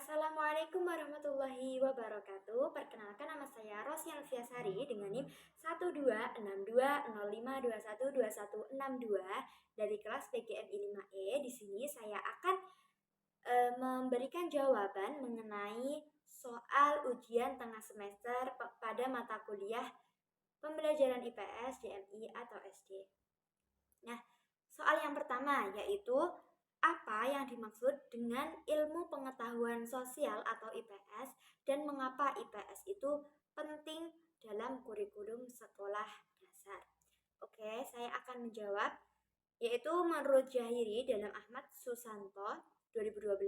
Assalamualaikum warahmatullahi wabarakatuh. Perkenalkan, nama saya Rosy Alfiasari dengan NIM 1262005212162 dari kelas PGMI 5E. Di sini saya akan memberikan jawaban mengenai soal ujian tengah semester pada mata kuliah pembelajaran IPS, DMI atau SD. Nah, soal yang pertama yaitu apa yang dimaksud dengan ilmu pengetahuan sosial atau IPS dan mengapa IPS itu penting dalam kurikulum sekolah dasar. Oke, saya akan menjawab, yaitu menurut Jahiri dalam Ahmad Susanto 2012,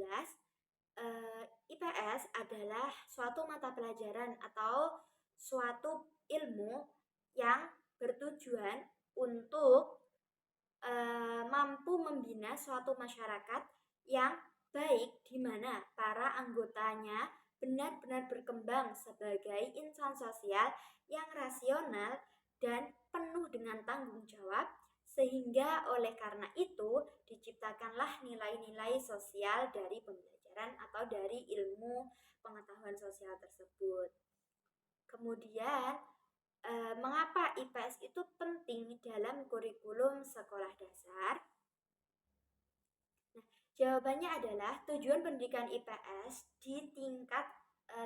IPS adalah suatu mata pelajaran atau suatu ilmu yang bertujuan untuk mampu membina suatu masyarakat yang baik, di mana para anggotanya benar-benar berkembang sebagai insan sosial yang rasional dan penuh dengan tanggung jawab, sehingga oleh karena itu diciptakanlah nilai-nilai sosial dari pembelajaran atau dari ilmu pengetahuan sosial tersebut. Kemudian, mengapa IPS itu penting dalam kurikulum sekolah dasar? Nah, jawabannya adalah tujuan pendidikan IPS di tingkat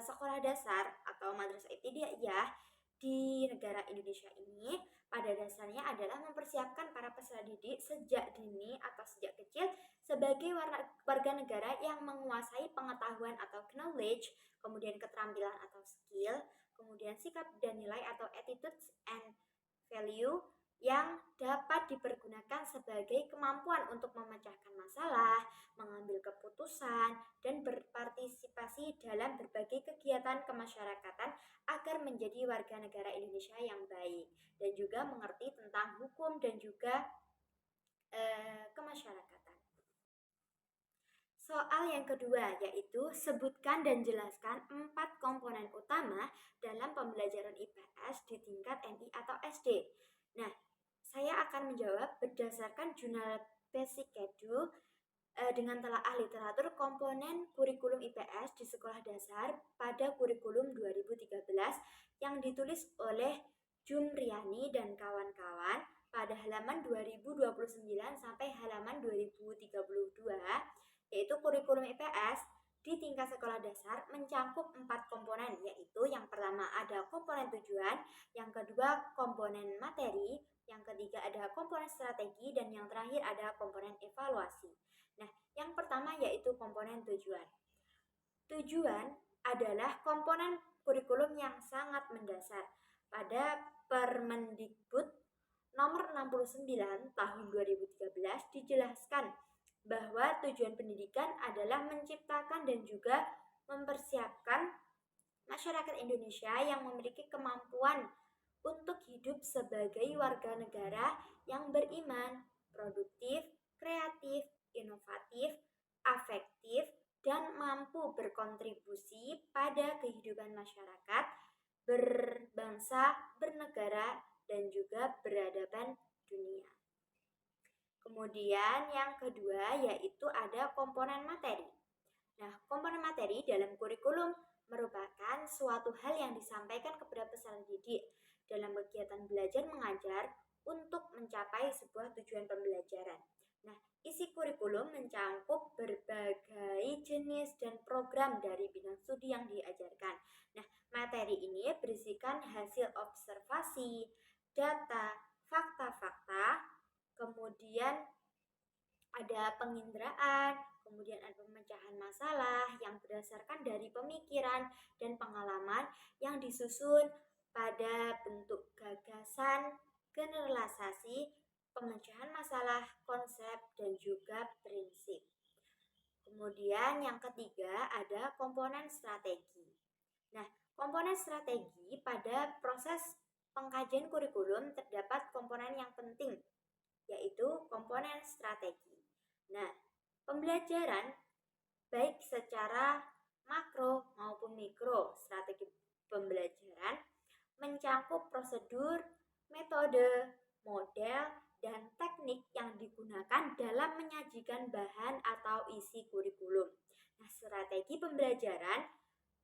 sekolah dasar atau madrasah ibtidaiyah di negara Indonesia ini pada dasarnya adalah mempersiapkan para peserta didik sejak dini atau sejak kecil sebagai warga negara yang menguasai pengetahuan atau knowledge, kemudian keterampilan atau skill, kemudian sikap dan nilai atau attitudes and value yang dapat dipergunakan sebagai kemampuan untuk memecahkan masalah, mengambil keputusan, dan berpartisipasi dalam berbagai kegiatan kemasyarakatan agar menjadi warga negara Indonesia yang baik dan juga mengerti tentang hukum dan juga kemasyarakatan. Soal yang kedua yaitu sebutkan dan jelaskan 4 komponen utama dalam pembelajaran IPS di tingkat MI atau SD. Nah, saya akan menjawab berdasarkan jurnal Basic Edu dengan telaah literatur komponen kurikulum IPS di sekolah dasar pada kurikulum 2013 yang ditulis oleh Jumriani dan kawan-kawan pada halaman 2029 sampai halaman 2032, yaitu kurikulum IPS di tingkat sekolah dasar mencakup 4 komponen, yaitu yang pertama ada komponen tujuan, yang kedua komponen materi, yang ketiga ada komponen strategi, dan yang terakhir ada komponen evaluasi. Nah, yang pertama yaitu komponen tujuan. Tujuan adalah komponen kurikulum yang sangat mendasar. Pada Permendikbud nomor 69 tahun 2013 dijelaskan bahwa tujuan pendidikan adalah menciptakan dan juga mempersiapkan masyarakat Indonesia yang memiliki kemampuan untuk hidup sebagai warga negara yang beriman, produktif, kreatif, inovatif, afektif, dan mampu berkontribusi pada kehidupan masyarakat, berbangsa, bernegara, dan juga beradaban dunia. Kemudian yang kedua yaitu ada komponen materi. Nah, komponen materi dalam kurikulum merupakan suatu hal yang disampaikan kepada peserta didik dalam kegiatan belajar mengajar untuk mencapai sebuah tujuan pembelajaran. Nah, isi kurikulum mencakup berbagai jenis dan program dari bidang studi yang diajarkan. Nah, materi ini berisikan hasil observasi, data, fakta-fakta, kemudian ada penginderaan, kemudian ada pemecahan masalah yang berdasarkan dari pemikiran dan pengalaman yang disusun pada bentuk gagasan, generalisasi, pemecahan masalah, konsep, dan juga prinsip. Kemudian yang ketiga ada komponen strategi. Nah, komponen strategi pada proses pengkajian kurikulum terdapat komponen yang penting, yaitu komponen strategi. Nah, pembelajaran baik secara makro maupun mikro strategi pembelajaran mencakup prosedur, metode, model, dan teknik yang digunakan dalam menyajikan bahan atau isi kurikulum. Nah, strategi pembelajaran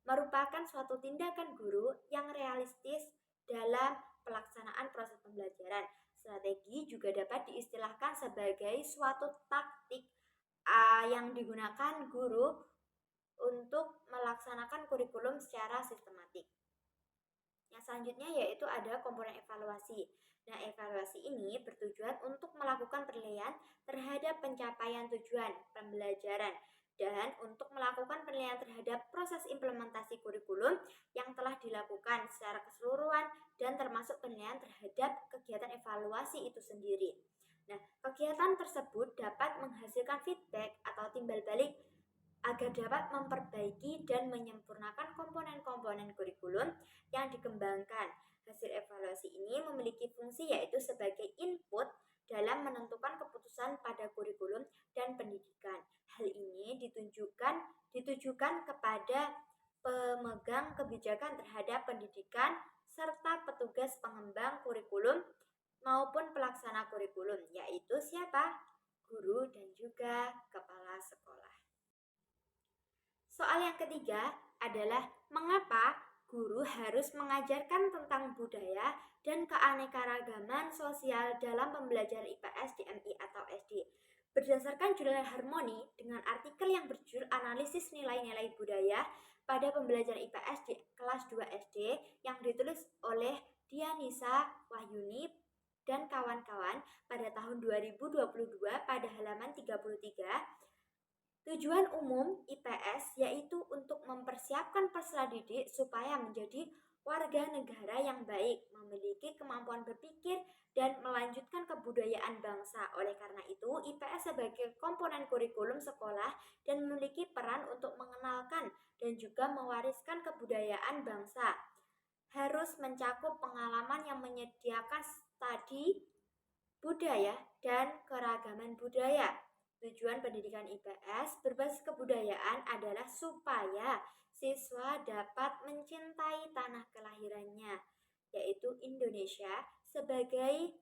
merupakan suatu tindakan guru yang realistis dalam pelaksanaan proses pembelajaran. Strategi juga dapat diistilahkan sebagai suatu taktik yang digunakan guru untuk melaksanakan kurikulum secara sistematik. Yang selanjutnya yaitu ada komponen evaluasi. Nah, evaluasi ini bertujuan untuk melakukan penilaian terhadap pencapaian tujuan pembelajaran dan untuk melakukan penilaian terhadap proses implementasi kurikulum yang telah dilakukan secara keseluruhan dan termasuk penilaian terhadap kegiatan evaluasi itu sendiri. Nah, kegiatan tersebut dapat menghasilkan feedback atau timbal balik agar dapat memperbaiki dan menyempurnakan komponen-komponen kurikulum yang dikembangkan. Hasil evaluasi ini memiliki fungsi yaitu sebagai input dalam menentukan keputusan pada kurikulum dan pendidikan. Hal ini ditujukan kepada pemegang kebijakan terhadap pendidikan serta petugas pengembang kurikulum maupun pelaksana kurikulum, yaitu siapa? Guru dan juga kepala sekolah. Soal yang ketiga adalah mengapa guru harus mengajarkan tentang budaya dan keanekaragaman sosial dalam pembelajaran IPS di MI atau SD. Berdasarkan jurnal Harmoni dengan artikel yang berjudul Analisis Nilai-Nilai Budaya pada Pembelajaran IPS di kelas 2 SD yang ditulis oleh Dianisa Wahyuni dan kawan-kawan pada tahun 2022 pada halaman 33. Tujuan umum IPS yaitu untuk mempersiapkan peserta didik supaya menjadi warga negara yang baik, memiliki kemampuan berpikir, dan melanjutkan kebudayaan bangsa. Oleh karena itu, IPS sebagai komponen kurikulum sekolah dan memiliki peran untuk mengenalkan dan juga mewariskan kebudayaan bangsa. Harus mencakup pengalaman yang menyediakan studi budaya dan keragaman budaya. Tujuan pendidikan IPS berbasis kebudayaan adalah supaya siswa dapat mencintai tanah kelahirannya, yaitu Indonesia, sebagai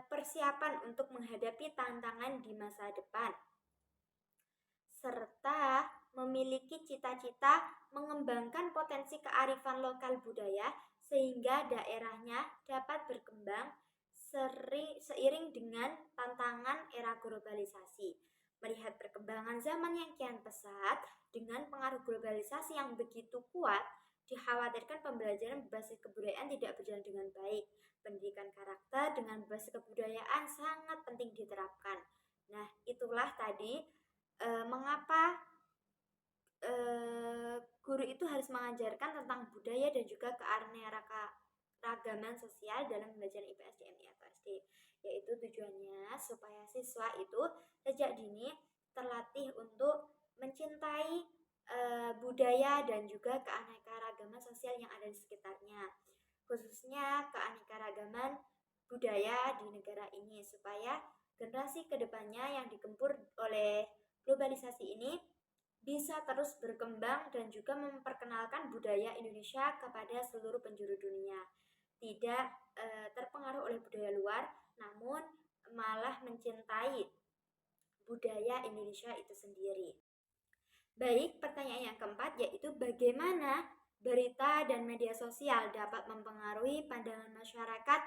persiapan untuk menghadapi tantangan di masa depan, serta memiliki cita-cita mengembangkan potensi kearifan lokal budaya sehingga daerahnya dapat berkembang seiring dengan tantangan era globalisasi. Melihat perkembangan zaman yang kian pesat dengan pengaruh globalisasi yang begitu kuat, dikhawatirkan pembelajaran berbasis kebudayaan tidak berjalan dengan baik. Pendidikan karakter dengan berbasis kebudayaan sangat penting diterapkan. Nah, itulah tadi mengapa guru itu harus mengajarkan tentang budaya dan juga keanekaragaman sosial dalam pembelajaran IPS, DMI atau SD, yaitu tujuannya supaya siswa itu sejak dini terlatih untuk mencintai budaya dan juga keanekaragaman sosial yang ada di sekitarnya, khususnya keanekaragaman budaya di negara ini, supaya generasi kedepannya yang digempur oleh globalisasi ini bisa terus berkembang dan juga memperkenalkan budaya Indonesia kepada seluruh penjuru dunia. Tidak terpengaruh oleh budaya luar, namun malah mencintai budaya Indonesia itu sendiri. Baik, pertanyaan yang keempat yaitu bagaimana berita dan media sosial dapat mempengaruhi pandangan masyarakat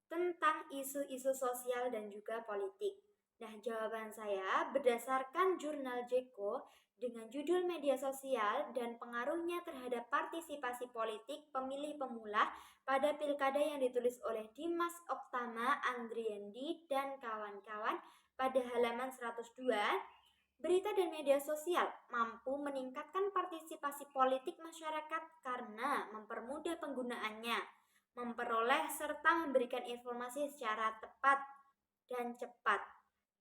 tentang isu-isu sosial dan juga politik. Nah, jawaban saya berdasarkan jurnal Jeko dengan judul Media Sosial dan Pengaruhnya Terhadap Partisipasi Politik Pemilih Pemula pada Pilkada yang ditulis oleh Dimas Oktama Andriandi dan kawan-kawan pada halaman 102. Berita dan media sosial mampu meningkatkan partisipasi politik masyarakat karena mempermudah penggunaannya, memperoleh serta memberikan informasi secara tepat dan cepat.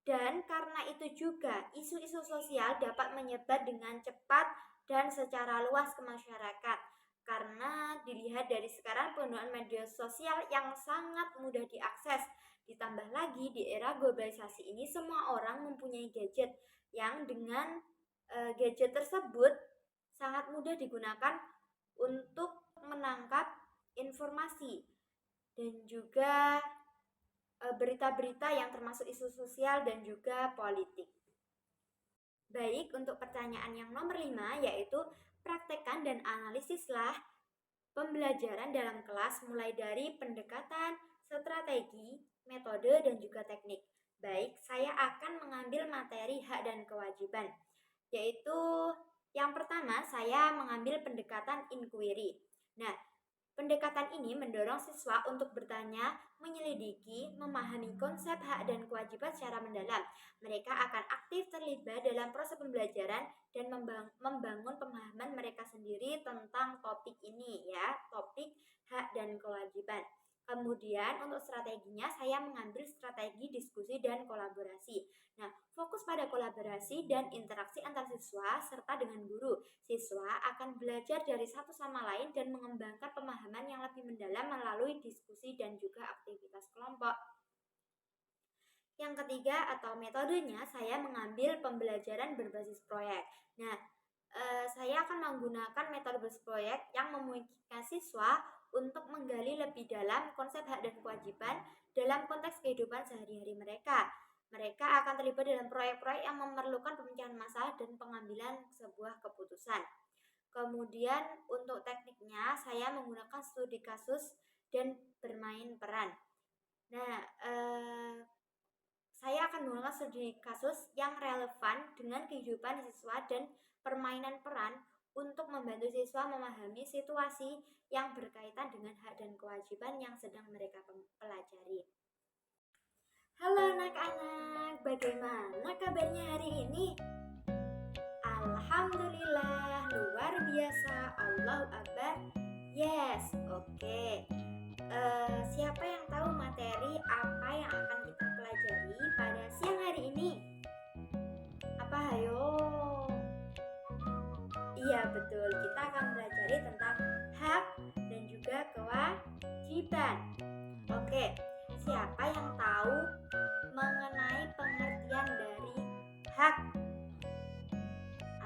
Dan karena itu juga isu-isu sosial dapat menyebar dengan cepat dan secara luas ke masyarakat. Karena dilihat dari sekarang penggunaan media sosial yang sangat mudah diakses. Ditambah lagi di era globalisasi ini semua orang mempunyai gadget yang dengan gadget tersebut sangat mudah digunakan untuk menangkap informasi dan juga berita-berita yang termasuk isu sosial dan juga politik. Baik, untuk pertanyaan yang nomor 5 yaitu praktekkan dan analisislah pembelajaran dalam kelas mulai dari pendekatan, strategi, metode, dan juga teknik. Baik, saya akan mengambil materi hak dan kewajiban, yaitu yang pertama saya mengambil pendekatan inquiry. Nah, pendekatan ini mendorong siswa untuk bertanya, menyelidiki, memahami konsep hak dan kewajiban secara mendalam. Mereka akan aktif terlibat dalam proses pembelajaran dan membangun pemahaman mereka sendiri tentang topik ini ya, topik hak dan kewajiban. Kemudian untuk strateginya saya mengambil strategi diskusi dan kolaborasi. Nah, fokus pada kolaborasi dan interaksi antar siswa serta dengan guru. Siswa akan belajar dari satu sama lain dan mengembangkan pemahaman yang lebih mendalam melalui diskusi dan juga aktivitas kelompok. Yang ketiga atau metodenya saya mengambil pembelajaran berbasis proyek. Nah, saya akan menggunakan metode berbasis proyek yang memungkinkan siswa untuk menggali lebih dalam konsep hak dan kewajiban dalam konteks kehidupan sehari-hari mereka. Mereka akan terlibat dalam proyek-proyek yang memerlukan pemecahan masalah dan pengambilan sebuah keputusan. Kemudian untuk tekniknya saya menggunakan studi kasus dan bermain peran. Nah, saya akan menggunakan studi kasus yang relevan dengan kehidupan siswa dan permainan peran untuk membantu siswa memahami situasi yang berkaitan dengan hak dan kewajiban yang sedang mereka pelajari. Halo anak-anak, bagaimana kabarnya hari ini? Alhamdulillah, luar biasa, Allahu Akbar. Yes, oke. Siapa yang tahu materi apa yang akan kita pelajari pada siang hari ini? Apa hayo? Iya betul, kita akan belajar tentang hak dan juga kewajiban. Oke, siapa yang tahu mengenai pengertian dari hak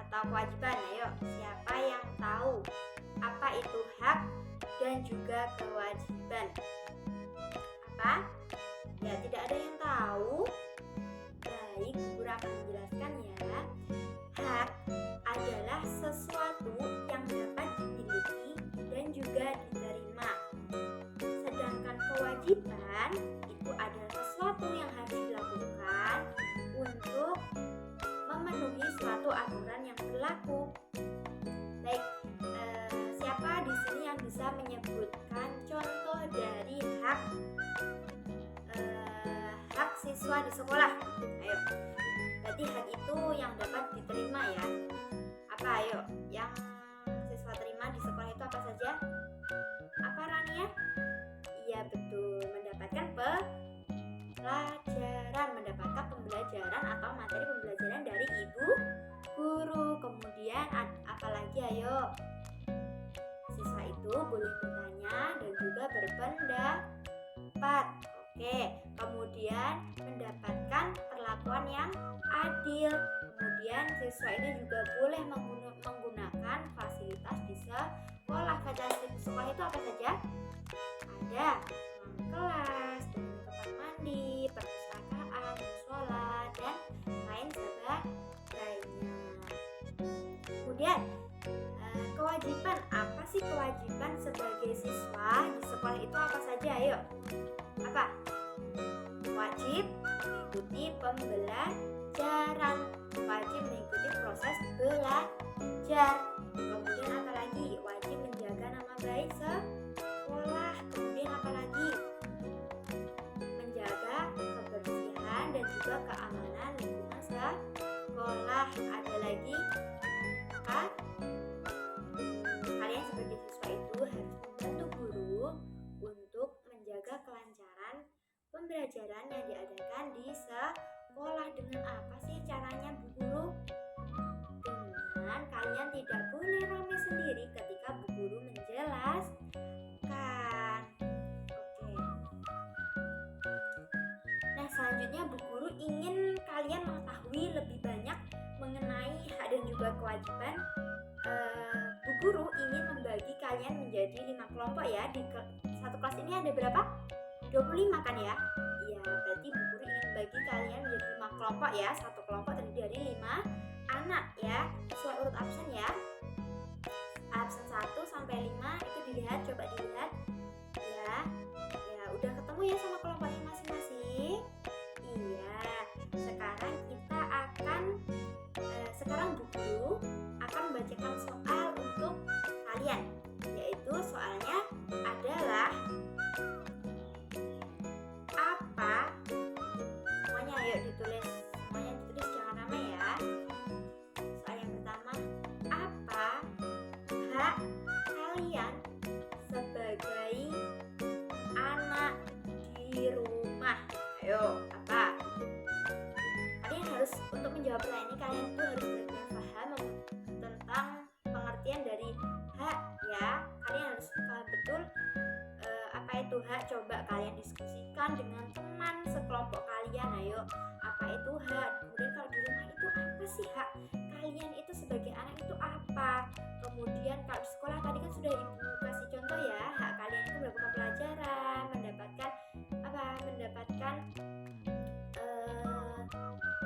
atau kewajiban? Ayo, siapa yang tahu apa itu hak dan juga kewajiban? Apa? Ya, tidak ada yang tahu. Baik, guru akan menjelaskan ya. Hak adalah sesuatu yang dapat dimiliki dan juga diterima. Sedangkan kewajiban itu adalah sesuatu yang harus dilakukan untuk memenuhi suatu aturan yang berlaku. Baik, siapa di sini yang bisa menyebutkan contoh dari hak siswa di sekolah? Ayo. Berarti hak itu yang dapat diterima ya. Apa ayo? Yang siswa terima di sekolah itu apa saja? Apa Rania? Iya betul, mendapatkan mendapatkan pembelajaran atau materi pembelajaran dari ibu guru. Kemudian apalagi ayo? Siswa itu boleh bertanya dan juga berpendapat. Oke, kemudian mendapatkan perlakuan yang adil. Kemudian siswa itu juga boleh menggunakan fasilitas di sekolah. Fasilitas di sekolah itu apa saja? Ada ruang kelas, tempat mandi, perpustakaan, musola, dan lain sebagainya. Kemudian kewajiban, apa sih kewajiban sebagai siswa di sekolah itu apa saja? Ayo, apa? Wajib mengikuti pembelajaran, wajib mengikuti proses belajar. Kemudian apa lagi? Wajib menjaga nama baik sekolah. Kemudian apa lagi? Menjaga kebersihan dan juga keamanan lingkungan sekolah. Ada lagi apa? Kalian sebagai siswa itu harus membantu guru untuk menjaga kelancaran pembelajaran yang diadakan di sekolah. Dengan apa sih caranya Bu Guru? Dengan kalian tidak boleh rame sendiri ketika Bu Guru menjelaskan. Oke. Nah, selanjutnya Bu Guru ingin kalian mengetahui lebih banyak mengenai hak dan juga kewajiban. Bu Guru ingin membagi kalian menjadi 5 kelompok ya. Di satu kelas ini ada berapa? 25 kan ya? Iya, berarti Bu Guru ingin bagi kalian menjadi 5 kelompok ya. Satu kelompok terdiri dari 5 anak ya, sesuai urut absen ya. Absen 1 sampai 5 itu dilihat, coba dilihat ya. Ya, udah ketemu ya sama kelompoknya masing-masing? Iya. Sekarang kita akan sekarang Bu Guru akan membacakan soal untuk kalian, yaitu soalnya adalah apa, semuanya ayo ditulis, semuanya ditulis, jangan ramai ya. Soal yang pertama, apa hak kalian sebagai anak di rumah? Ayo, apa? Kalian harus, untuk menjawab pertanyaan ini kalian tuh harus benar-benar paham tentang pengertian dari hak ya. Kalian harus paham betul apa itu hak. Coba kalian diskusikan dengan teman sekelompok kalian. Ayo, apa itu hak? Kemudian kalau di rumah itu apa sih hak kalian itu sebagai anak itu apa? Kemudian kalau di sekolah tadi kan sudah Ibu kasih contoh ya, hak kalian itu mendapatkan pelajaran, mendapatkan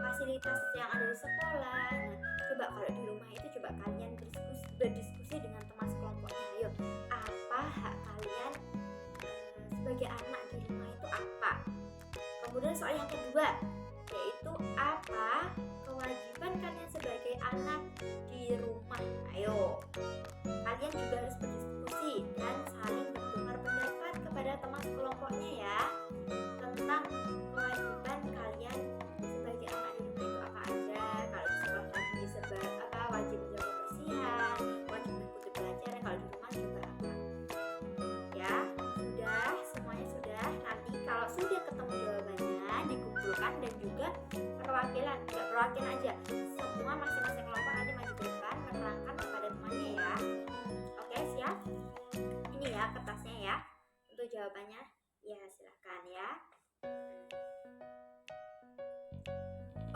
fasilitas yang ada di sekolah. Nah, coba kalau di rumah itu coba kalian berdiskusi dengan teman sekelompoknya. Ayo, apa hak kalian sebagai anak di rumah itu apa? Kemudian soal yang kedua, yaitu apa kewajiban kalian sebagai anak di rumah? Ayo, kalian juga harus berdiskusi dan saling bertukar pendapat kepada teman sekelompoknya ya, tentang kewajiban kalian sebagai anak di rumah itu apa aja. Kalau di sekolah tadi wajib menjaga kebersihan, wajib mengikuti pelajaran. Kalau di rumah juga apa ya? Sudah, semuanya sudah. Nanti kalau sudah ketemu jawabannya dikumpulkan, dan juga perwakilan, enggak perwakilan aja, semua masing-masing kelompok nanti maju ke depan menerangkan kepada temannya ya. Oke, siap? Ini ya kertasnya ya untuk jawabannya. Ya, silahkan ya.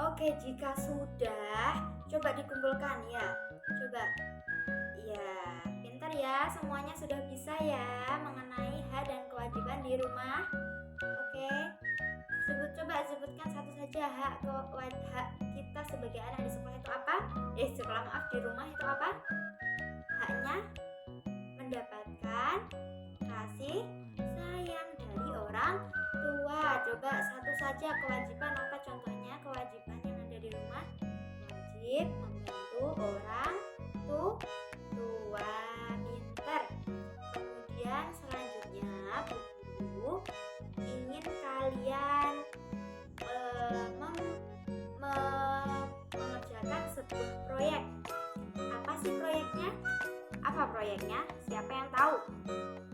Oke, jika sudah, coba dikumpulkan ya. Coba. Ya, pintar ya, semuanya sudah bisa ya mengenai hak dan kewajiban di rumah. Oke. Coba sebutkan satu saja hak kita sebagai anak di sekolah itu apa? Di rumah itu apa? Haknya mendapatkan kasih sayang dari orang tua. Coba satu saja kewajiban apa contohnya? Kewajiban yang ada di rumah, wajib membantu orang tua. Pinter. Kemudian selanjutnya Bu Guru ingin kalian mengerjakan sebuah proyek. Apa sih proyeknya? Apa proyeknya? Siapa yang tahu?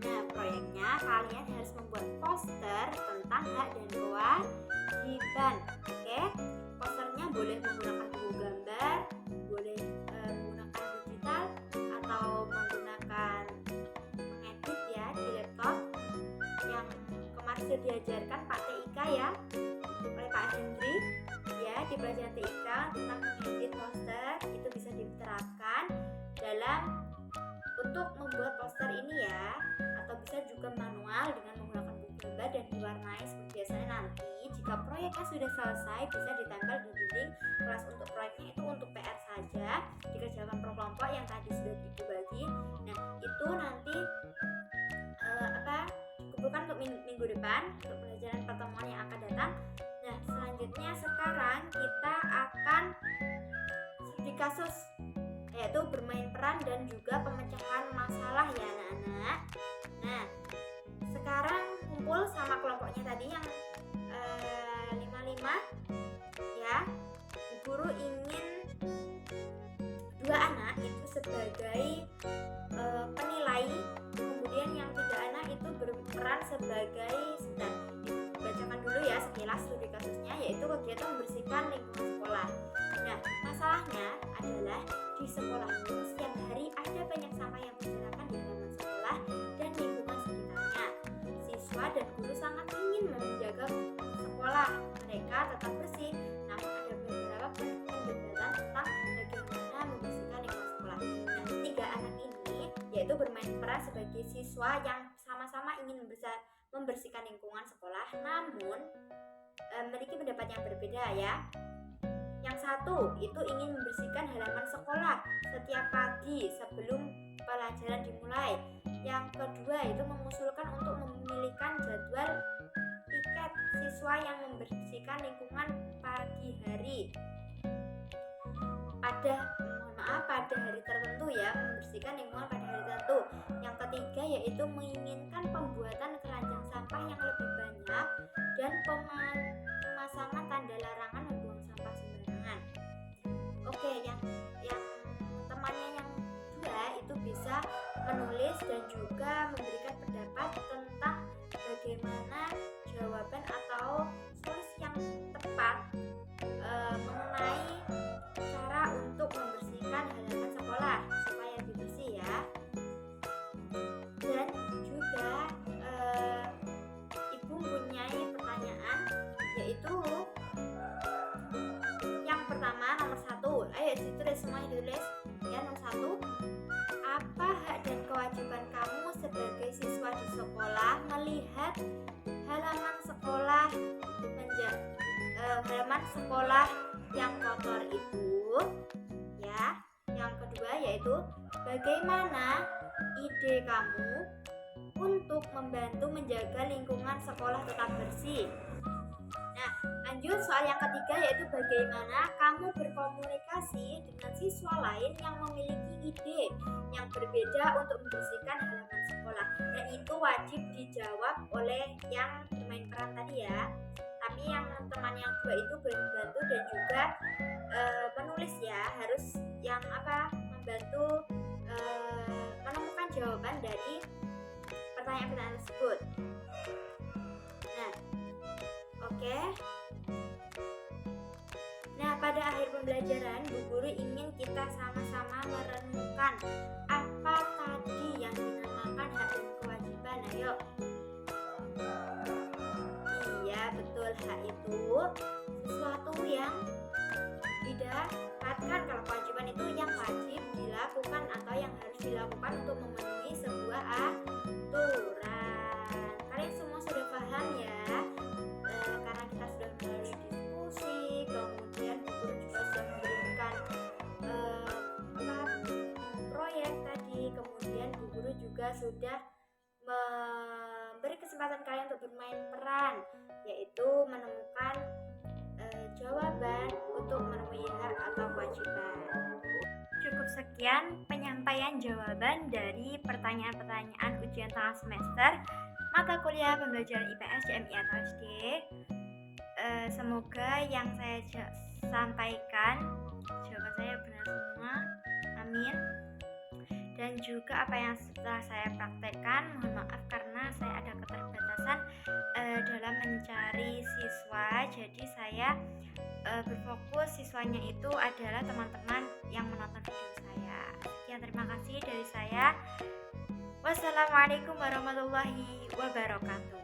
Nah, proyeknya kalian harus membuat poster tentang hak dan kewajiban. Oke? Posternya boleh menggunakan buku gambar, boleh menggunakan digital, atau menggunakan mengedit ya di laptop yang kemarin sudah diajarkan Pak TIK ya, oleh Pak Hendri ya, di pelajaran TIK tentang mengedit poster. Itu bisa diterapkan dalam untuk membuat poster ini ya, atau bisa juga manual dengan menggunakan buku gambar dan diwarnai seperti biasanya. Nanti jika proyeknya sudah selesai bisa ditempel di dinding kelas. Untuk proyeknya itu untuk PR saja, dikerjakan per kelompok yang tadi sudah Ibu bagi. Nah, itu nanti dikumpulkan untuk minggu depan untuk pelajaran pertemuan yang akan datang. Nah, selanjutnya sekarang kita akan studi kasus, yaitu bermain peran dan juga pemecahan masalah ya anak-anak. Nah, sekarang kumpul sama kelompoknya tadi yang 55 ya. Guru ingin 2 anak itu sebagai penilai, kemudian yang 3 anak itu berperan sebagai, dibacakan dulu ya sekilas studi kasusnya, yaitu kegiatan membersihkan lingkungan sekolah. Nah, masalahnya adalah di sekolah itu setiap hari ada banyak sampah yang berserakan di halaman sekolah dan lingkungan sekitarnya. Siswa dan guru sangat ingin menjaga sekolah mereka tetap bersih, namun ada beberapa perdebatan tentang bagaimana membersihkan lingkungan sekolah. Nah, 3 anak ini yaitu bermain peran sebagai siswa yang sama-sama ingin membersihkan lingkungan sekolah, namun memiliki pendapat yang berbeda ya. Yang satu itu ingin membersihkan halaman sekolah setiap pagi sebelum pelajaran dimulai. Yang kedua itu mengusulkan untuk memilihkan jadwal tiket siswa yang membersihkan lingkungan pagi hari pada hari tertentu ya, membersihkan lingkungan pada hari tertentu. Yang ketiga yaitu menginginkan pembuatan keranjang sampah yang lebih banyak dan pemasangan tanda larangan membuang sampah sembarangan. Oke, yang temannya yang dua itu bisa menulis dan juga memberikan pendapat tentang bagaimana jawaban atau solusi yang tepat mengenai cara untuk membersihkan halaman sekolah supaya lebih bersih ya. Dan juga ibu mempunyai pertanyaan, yaitu yang pertama nomor 1. Ayo ditulis, semuanya ditulis ya. Nomor 1, apa hak dan kewajiban kamu sebagai siswa di sekolah melihat halaman sekolah yang kotor itu ya. Yang kedua yaitu bagaimana ide kamu untuk membantu menjaga lingkungan sekolah tetap bersih. Nah, lanjut soal yang ketiga yaitu bagaimana kamu berkomunikasi dengan siswa lain yang memiliki ide yang berbeda untuk membersihkan halaman sekolah. Dan itu wajib dijawab oleh yang bermain peran tadi ya. Tapi yang teman yang dua itu membantu dan juga menulis ya, harus yang membantu menemukan jawaban dari pertanyaan-pertanyaan tersebut. Nah, oke. Nah, pada akhir pembelajaran, Bu Guru ingin kita sama-sama merenungkan apa tadi yang dinamakan hak dan kewajiban. Ayo. Iya, betul, hak itu sesuatu yang didapatkan. Kalau kewajiban itu yang wajib dilakukan atau yang harus dilakukan untuk memenuhi sebuah aturan. Kalian semua sudah paham ya? Karena kita sudah melalui diskusi, kemudian Bu Guru juga sudah memberikan proyek tadi, kemudian Bu Guru juga sudah memberi kesempatan kalian untuk bermain peran, yaitu menemukan jawaban untuk memenuhi hak atau kewajiban. Cukup sekian penyampaian jawaban dari pertanyaan-pertanyaan ujian tengah semester mata kuliah pembelajaran IPS JMI atau SD. Semoga yang saya sampaikan jawaban saya benar semua, amin. Dan juga apa yang setelah saya praktekkan, mohon maaf karena saya ada keterbatasan dalam mencari siswa. Jadi saya berfokus siswanya itu adalah teman-teman yang menonton video saya. Sekian, terima kasih dari saya. Wassalamualaikum warahmatullahi wabarakatuh.